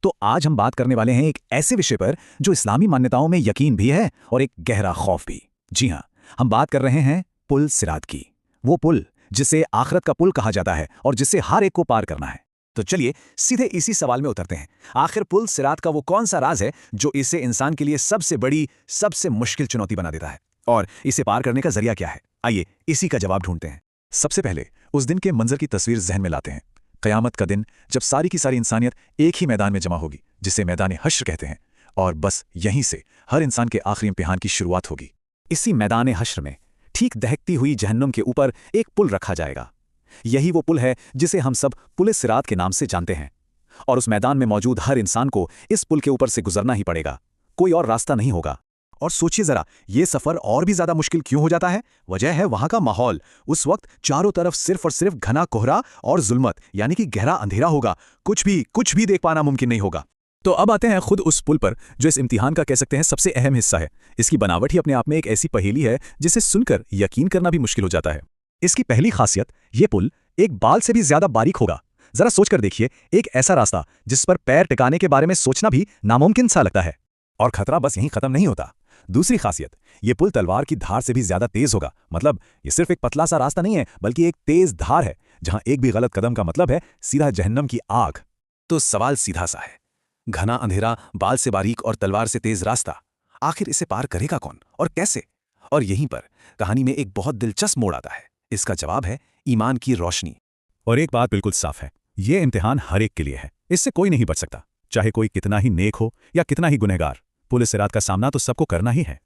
तो आज हम बात करने वाले हैं एक ऐसे विषय पर जो इस्लामी मान्यताओं में यकीन भी है और एक गहरा खौफ भी। जी हाँ, हम बात कर रहे हैं पुल सिरात की। वो पुल जिसे आखिरत का पुल कहा जाता है और जिसे हर एक को पार करना है। तो चलिए सीधे इसी सवाल में उतरते हैं। आखिर पुल सिरात का वो कौन सा राज है जो इसे इंसान के लिए सबसे बड़ी, सबसे मुश्किल चुनौती बना देता है, और इसे पार करने का जरिया क्या है? आइए इसी का जवाब ढूंढते हैं। सबसे पहले उस दिन के मंजर की तस्वीर जहन में लाते हैं। क़यामत का दिन, जब सारी की सारी इंसानियत एक ही मैदान में जमा होगी, जिसे मैदान हश्र कहते हैं, और बस यहीं से हर इंसान के आखिरी इम्तिहान की शुरुआत होगी। इसी मैदान हश्र में ठीक दहकती हुई जहन्नुम के ऊपर एक पुल रखा जाएगा। यही वो पुल है जिसे हम सब पुल सिरात के नाम से जानते हैं। और उस मैदान में मौजूद हर इंसान को इस पुल के ऊपर से गुजरना ही पड़ेगा, कोई और रास्ता नहीं होगा। और सोचिए जरा, ये सफर और भी ज्यादा मुश्किल क्यों हो जाता है? वजह है वहां का माहौल। उस वक्त चारों तरफ सिर्फ और सिर्फ घना कोहरा और जुल्मत, यानी कि गहरा अंधेरा होगा। कुछ भी देख पाना मुमकिन नहीं होगा। तो अब आते हैं खुद उस पुल पर, जो इस इम्तिहान का कह सकते हैं सबसे अहम हिस्सा है। इसकी बनावट ही अपने आप में एक ऐसी पहेली है जिसे सुनकर यकीन करना भी मुश्किल हो जाता है। इसकी पहली खासियत, ये पुल एक बाल से भी ज्यादा बारीक होगा। जरा सोचकर देखिए, एक ऐसा रास्ता जिस पर पैर टिकाने के बारे में सोचना भी नामुमकिन सा लगता है। और खतरा बस यहीं खत्म नहीं होता। दूसरी खासियत, ये पुल तलवार की धार से भी ज्यादा तेज होगा। मतलब ये सिर्फ एक पतला सा रास्ता नहीं है, बल्कि एक तेज धार है, जहां एक भी गलत कदम का मतलब है सीधा जहन्नम की आग। तो सवाल सीधा सा है, घना अंधेरा, बाल से बारीक और तलवार से तेज रास्ता, आखिर इसे पार करेगा कौन और कैसे? और यहीं पर कहानी में एक बहुत दिलचस्प मोड़ आता है। इसका जवाब है ईमान की रोशनी। और एक बात बिल्कुल साफ है, ये इम्तिहान हर एक के लिए है। इससे कोई नहीं बच सकता, चाहे कोई कितना ही नेक हो या कितना ही गुनहगार। पुल सिरात का सामना तो सबको करना ही है।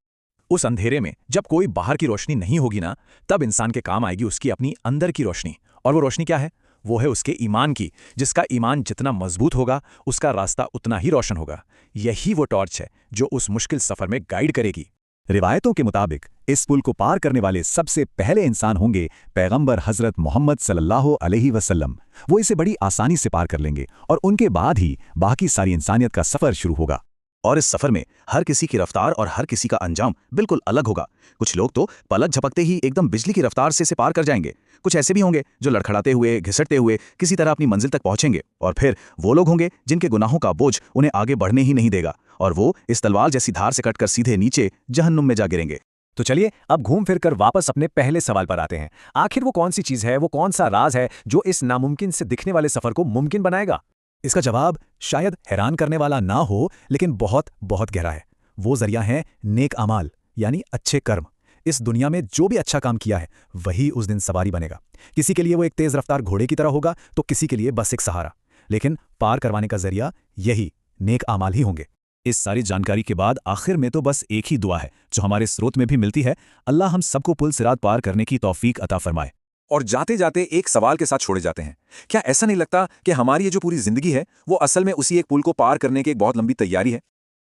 उस अंधेरे में जब कोई बाहर की रोशनी नहीं होगी ना, तब इंसान के काम आएगी उसकी अपनी अंदर की रोशनी। और वो रोशनी क्या है? वो है उसके ईमान की। जिसका ईमान जितना मजबूत होगा, उसका रास्ता उतना ही रोशन होगा। यही वो टॉर्च है जो उस मुश्किल सफर में गाइड करेगी। रिवायतों के मुताबिक इस पुल को पार करने वाले सबसे पहले इंसान होंगे पैगंबर हजरत मोहम्मद सल्लल्लाहु अलैहि वसल्लम। वो इसे बड़ी आसानी से पार कर लेंगे और उनके बाद ही बाकी सारी इंसानियत का सफर शुरू होगा। और इस सफर में हर किसी की रफ्तार और हर किसी का अंजाम बिल्कुल अलग होगा। कुछ लोग तो पलक झपकते ही एकदम बिजली की रफ्तार से इसे पार कर जाएंगे। कुछ ऐसे भी होंगे जो लड़खड़ाते हुए, घिसटते हुए किसी तरह अपनी मंजिल तक पहुंचेंगे। और फिर वो लोग होंगे जिनके गुनाहों का बोझ उन्हें आगे बढ़ने ही नहीं देगा, और वो इस तलवार जैसी धार से कटकर सीधे नीचे जहन्नुम में जा गिरेंगे। तो चलिए अब घूम फिर कर वापस अपने पहले सवाल पर आते हैं। आखिर वो कौन सी चीज है, वो कौन सा राज है जो इस नामुमकिन से दिखने वाले सफर को मुमकिन बनाएगा? इसका जवाब शायद हैरान करने वाला ना हो, लेकिन बहुत बहुत गहरा है। वो जरिया है नेक अमाल, यानी अच्छे कर्म। इस दुनिया में जो भी अच्छा काम किया है, वही उस दिन सवारी बनेगा। किसी के लिए वो एक तेज रफ्तार घोड़े की तरह होगा, तो किसी के लिए बस एक सहारा। लेकिन पार करवाने का जरिया यही नेक अमाल ही होंगे। इस सारी जानकारी के बाद आखिर में तो बस एक ही दुआ है जो हमारे स्रोत में भी मिलती है, अल्लाह हम सबको पुल सिरात पार करने की तौफीक अता फरमाए। और जाते जाते एक सवाल के साथ छोड़े जाते हैं। क्या ऐसा नहीं लगता कि हमारी ये जो पूरी जिंदगी है, वो असल में उसी एक पुल को पार करने की एक बहुत लंबी तैयारी है?